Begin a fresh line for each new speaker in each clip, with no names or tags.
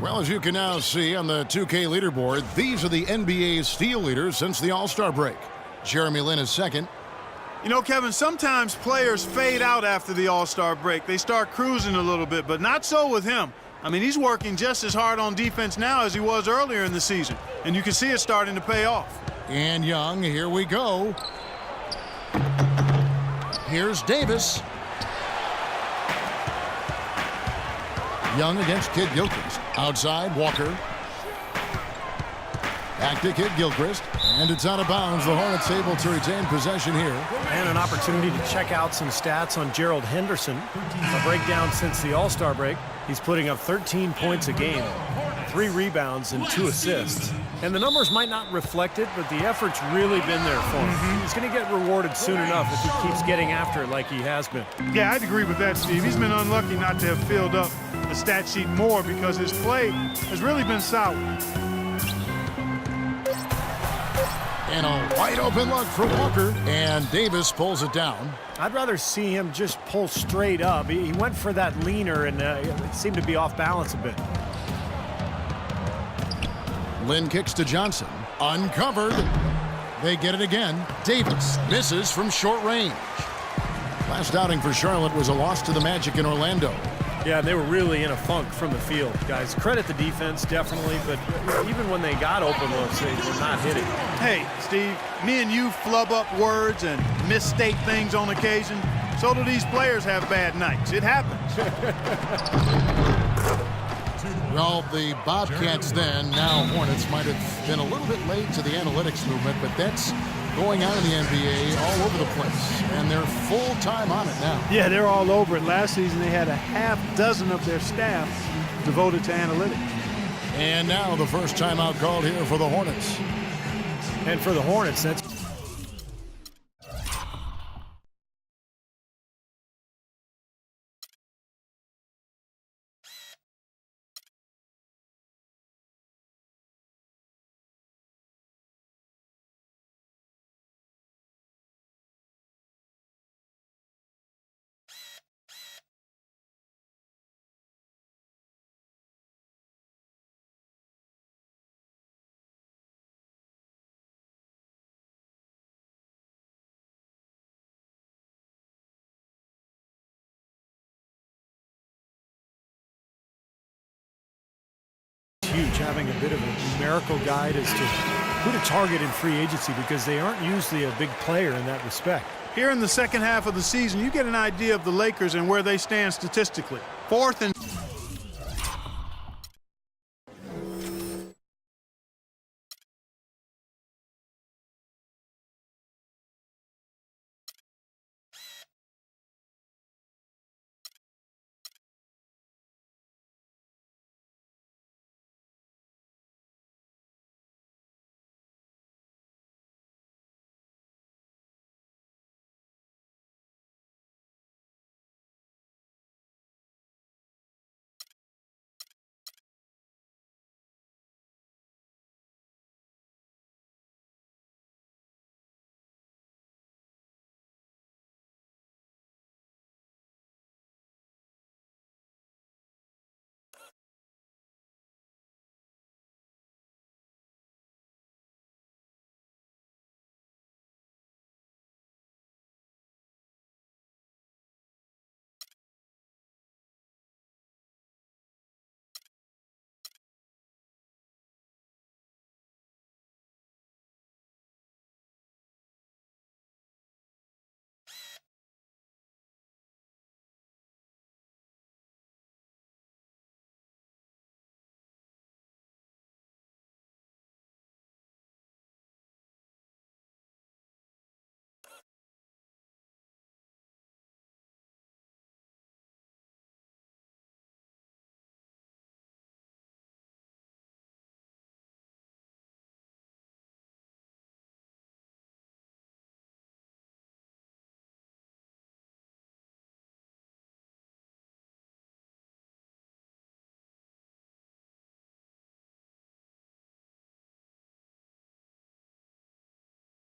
Well, as you can now see on the 2K leaderboard, these are the NBA's steal leaders since the All-Star break. Jeremy Lin is second.
You know, Kevin, sometimes players fade out after the All-Star break. They start cruising a little bit, but not so with him. I mean, he's working just as hard on defense now as he was earlier in the season, and you can see it starting to pay off.
And Young, here we go. Here's Davis. Young against Kid Gilchrist. Outside, Walker. Back to Kid Gilchrist. And it's out of bounds. The Hornets able to retain possession here.
And an opportunity to check out some stats on Gerald Henderson. A breakdown since the All-Star break. He's putting up 13 points a game, 3 rebounds, and 2 assists. And the numbers might not reflect it, but the effort's really been there for him. He's going to get rewarded soon enough if he keeps getting after it like he has been.
Yeah, I'd agree with that, Steve. He's been unlucky not to have filled up the stat sheet more because his play has really been solid.
And a wide open look for Walker, and Davis pulls it down.
I'd rather see him just pull straight up. He went for that leaner and it seemed to be off balance a bit.
Lin kicks to Johnson. Uncovered. They get it again. Davis misses from short range. Last outing for Charlotte was a loss to the Magic in Orlando.
Yeah, they were really in a funk from the field, guys. Credit the defense, definitely, but even when they got open looks, they were not hitting.
Hey, Steve, me and you flub up words and misstate things on occasion. So do these players have bad nights. It happens.
Well, the Bobcats then, now Hornets, might have been a little bit late to the analytics movement, but that's going on in the NBA all over the place, and they're full-time on it now.
Yeah, they're all over it. Last season, they had a half dozen of their staff devoted to analytics.
And now the first timeout called here for the Hornets.
And for the Hornets, that's huge, having a bit of a numerical guide as to who to target in free agency because they aren't usually a big player in that respect.
Here in the second half of the season, you get an idea of the Lakers and where they stand statistically. 4th and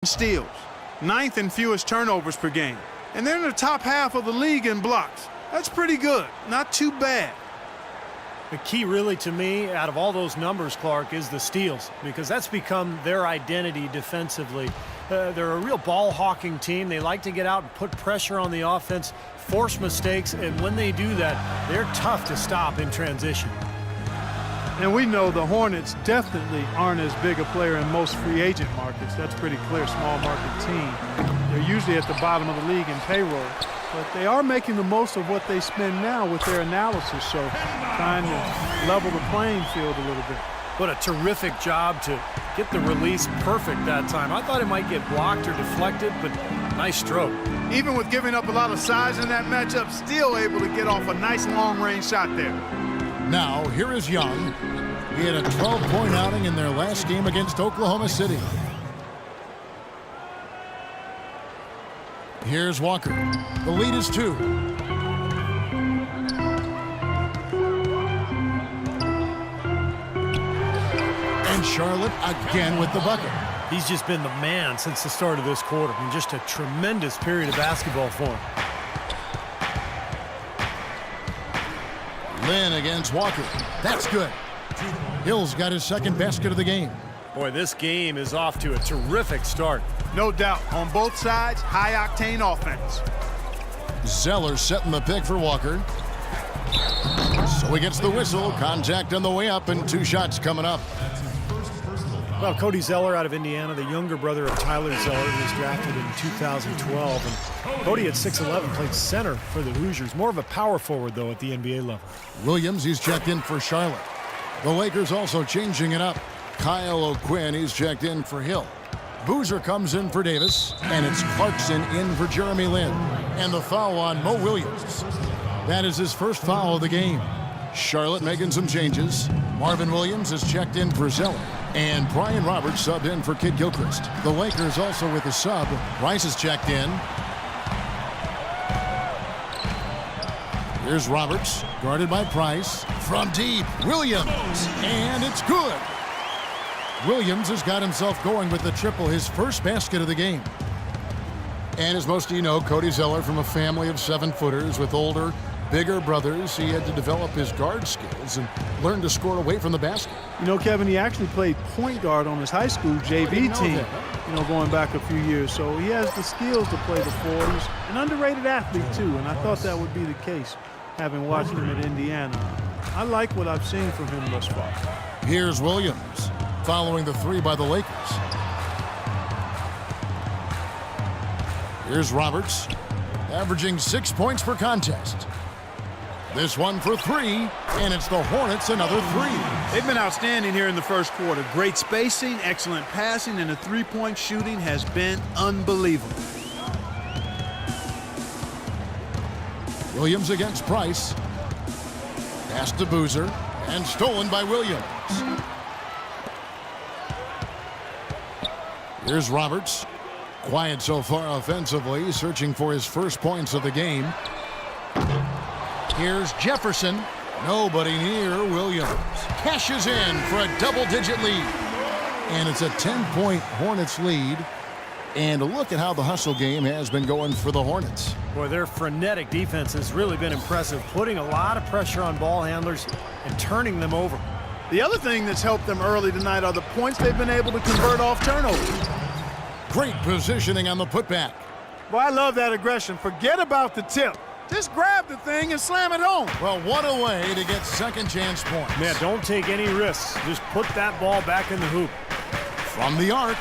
steals, 9th in fewest turnovers per game. And they're in the top half of the league in blocks. That's pretty good, not too bad.
The key really to me out of all those numbers, Clark, is the steals, because that's become their identity defensively. They're a real ball-hawking team. They like to get out and put pressure on the offense, force mistakes, and when they do that, they're tough to stop in transition.
And we know the Hornets definitely aren't as big a player in most free agent markets. That's pretty clear, small market team. They're usually at the bottom of the league in payroll. But they are making the most of what they spend now with their analysis, so trying to level the playing field a little bit.
What a terrific job to get the release perfect that time. I thought it might get blocked or deflected, but nice stroke.
Even with giving up a lot of size in that matchup, still able to get off a nice long-range shot there.
Now, here is Young. He had a 12-point outing in their last game against Oklahoma City. Here's Walker. The lead is 2. And Charlotte again with the bucket.
He's just been the man since the start of this quarter. I mean, just a tremendous period of basketball for him.
Lynn against Walker. That's good. Hill's got his second basket of the game.
Boy, this game is off to a terrific start.
No doubt. On both sides, high-octane offense.
Zeller setting the pick for Walker. So he gets the whistle. Contact on the way up, and 2 shots coming up.
Well, Cody Zeller out of Indiana, the younger brother of Tyler Zeller, who was drafted in 2012. And Cody at 6'11", played center for the Hoosiers. More of a power forward, though, at the NBA level.
Williams, he's checked in for Charlotte. The Lakers also changing it up. Kyle O'Quinn, he's checked in for Hill. Boozer comes in for Davis, and it's Clarkson in for Jeremy Lin. And the foul on Mo Williams. That is his first foul of the game. Charlotte making some changes. Marvin Williams is checked in for Zeller. And Brian Roberts subbed in for Kid Gilchrist. The Lakers also with a sub. Rice is checked in. Here's Roberts, guarded by Price. From deep, Williams. And it's good. Williams has got himself going with the triple, his first basket of the game. And as most of you know, Cody Zeller from a family of 7-footers with older, bigger brothers. He had to develop his guard skills and learn to score away from the basket.
You know, Kevin, he actually played point guard on his high school JV team, going back a few years. So he has the skills to play the 4. He's an underrated athlete, too, and I thought that would be the case, having watched him at Indiana. I like what I've seen from him thus far.
Here's Williams, following the 3 by the Lakers. Here's Roberts, averaging 6 points per contest. This one for 3, and it's the Hornets another 3.
They've been outstanding here in the first quarter. Great spacing, excellent passing, and the 3-point shooting has been unbelievable.
Williams against Price. Pass to Boozer, and stolen by Williams. Here's Roberts. Quiet so far offensively, searching for his first points of the game. Here's Jefferson. Nobody near Williams. Cashes in for a double-digit lead. And it's a 10-point Hornets lead. And look at how the hustle game has been going for the Hornets.
Boy, their frenetic defense has really been impressive, putting a lot of pressure on ball handlers and turning them over.
The other thing that's helped them early tonight are the points they've been able to convert off turnovers.
Great positioning on the putback.
Well, I love that aggression. Forget about the tip. Just grab the thing and slam it home.
Well, what a way to get second chance points.
Man, don't take any risks. Just put that ball back in the hoop.
From the arc.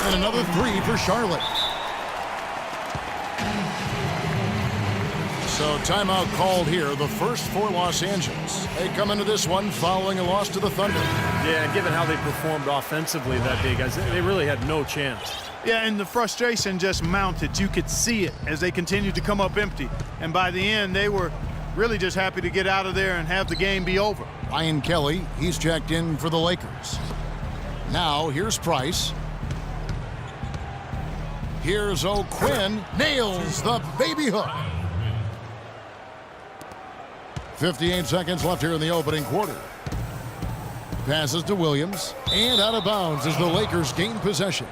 And another 3 for Charlotte. So timeout called here, the first for Los Angeles. They come into this one following a loss to the Thunder.
Yeah, and given how they performed offensively that day, guys, they really had no chance.
Yeah, and the frustration just mounted. You could see it as they continued to come up empty. And by the end, they were really just happy to get out of there and have the game be over.
Ryan Kelly, he's checked in for the Lakers. Now, here's Price. Here's O'Quinn. Nails the baby hook. 58 seconds left here in the opening quarter. Passes to Williams. And out of bounds as the Lakers gain possession.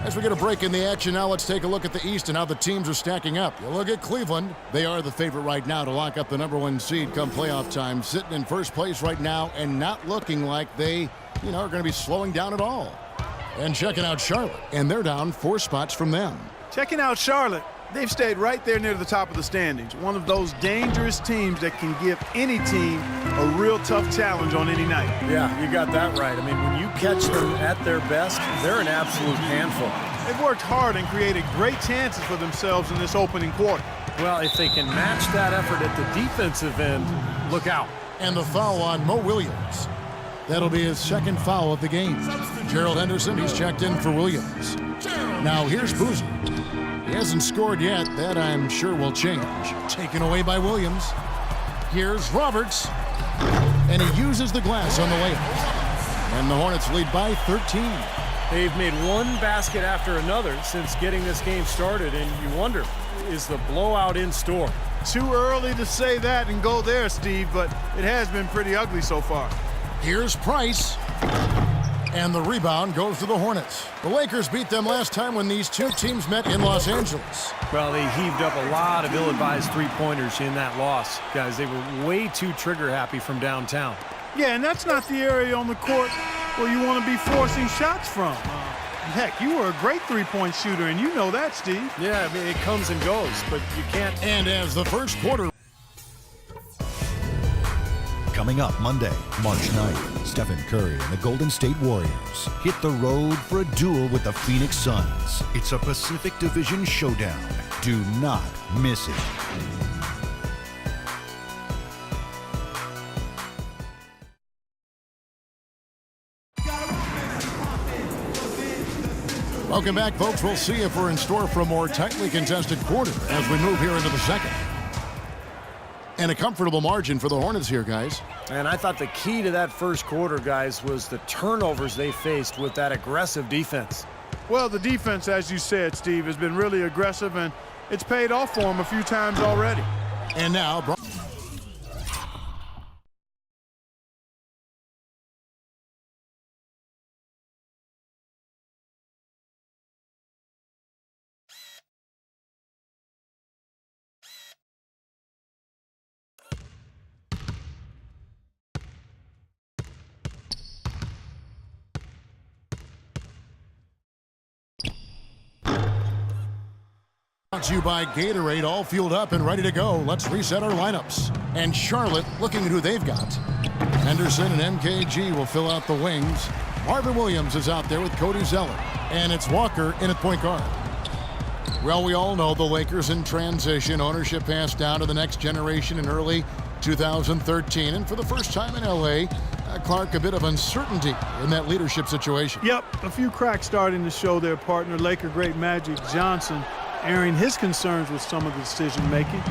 As we get a break in the action now, let's take a look at the East and how the teams are stacking up. You look at Cleveland. They are the favorite right now to lock up the #1 seed come playoff time, sitting in first place right now and not looking like they, are going to be slowing down at all. And checking out Charlotte, and they're down 4 spots from them.
Checking out Charlotte, they've stayed right there near the top of the standings. One of those dangerous teams that can give any team a real tough challenge on any night.
Yeah, you got that right. I mean, when you catch them at their best, they're an absolute handful.
They've worked hard and created great chances for themselves in this opening quarter.
Well, if they can match that effort at the defensive end, look out.
And the foul on Mo Williams. That'll be his 2nd foul of the game. Gerald Henderson, he's checked in for Williams. Now here's Boozer. He hasn't scored yet. That, I'm sure, will change. Taken away by Williams. Here's Roberts. And he uses the glass on the layup. And the Hornets lead by 13.
They've made one basket after another since getting this game started, and you wonder, is the blowout in store?
Too early to say that and go there, Steve, but it has been pretty ugly so far.
Here's Price. And the rebound goes to the Hornets. The Lakers beat them last time when these two teams met in Los Angeles.
Well, they heaved up a lot of ill-advised three-pointers in that loss. Guys, they were way too trigger-happy from downtown.
Yeah, and that's not the area on the court where you want to be forcing shots from. Heck, you were a great three-point shooter, and you know that, Steve.
Yeah, I mean, it comes and goes, but you can't.
And as the first quarter.
Coming up Monday, March 9th, Stephen Curry and the Golden State Warriors hit the road for a duel with the Phoenix Suns. It's a Pacific Division showdown. Do not miss it.
Welcome back, folks. We'll see if we're in store for a more tightly contested quarter as we move here into the second. And a comfortable margin for the Hornets here, guys.
And I thought the key to that first quarter, guys, was the turnovers they faced with that aggressive defense.
Well, the defense, as you said, Steve, has been really aggressive, and it's paid off for them a few times already.
And now... Brought to you by Gatorade, all fueled up and ready to go. Let's reset our lineups. And Charlotte looking at who they've got. Henderson and MKG will fill out the wings. Marvin Williams is out there with Cody Zeller. And it's Walker in at point guard. Well, we all know the Lakers in transition. Ownership passed down to the next generation in early 2013. And for the first time in L.A., Clark, a bit of uncertainty in that leadership situation.
Yep, a few cracks starting to show their partner, Laker great Magic Johnson, airing his concerns with some of the decision-making.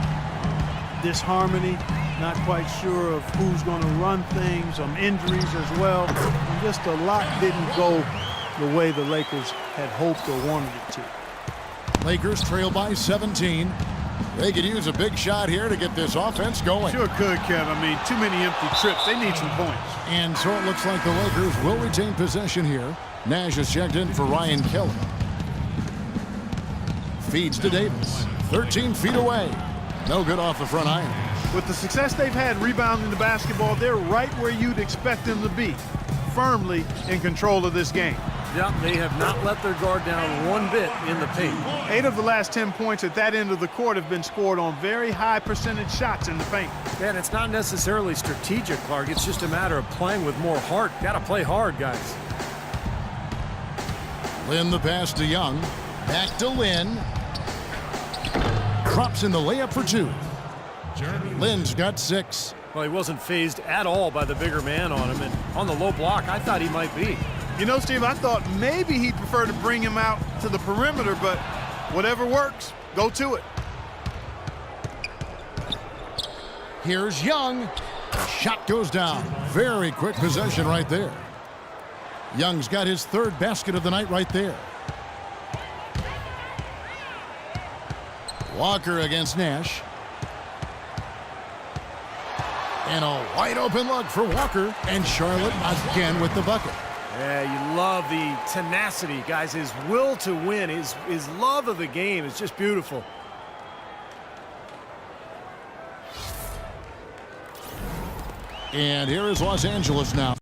Disharmony, not quite sure of who's going to run things, some injuries as well. And just a lot didn't go the way the Lakers had hoped or wanted it to.
Lakers trail by 17. They could use a big shot here to get this offense going.
Sure could, Kev. I mean, too many empty trips. They need some points.
And so it looks like the Lakers will retain possession here. Nash is checked in for Ryan Kelly. Feeds to Davis. 13 feet away. No good off the front iron.
With the success they've had rebounding the basketball, they're right where you'd expect them to be. Firmly in control of this game.
Yeah, they have not let their guard down one bit in the paint.
8 of the last 10 points at that end of the court have been scored on very high percentage shots in the paint.
And it's not necessarily strategic, Clark. It's just a matter of playing with more heart. Got to play hard, guys.
Lynn the pass to Young. Back to Lynn. Drops in the layup for 2. Lynn's got 6.
Well, he wasn't phased at all by the bigger man on him. And on the low block, I thought he might be.
You know, Steve, I thought maybe he'd prefer to bring him out to the perimeter, but whatever works, go to it.
Here's Young. Shot goes down. Very quick possession right there. Young's got his 3rd basket of the night right there. Walker against Nash. And a wide open look for Walker. And Charlotte again with the bucket.
Yeah, you love the tenacity, guys. His will to win, his love of the game is just beautiful.
And here is Los Angeles now.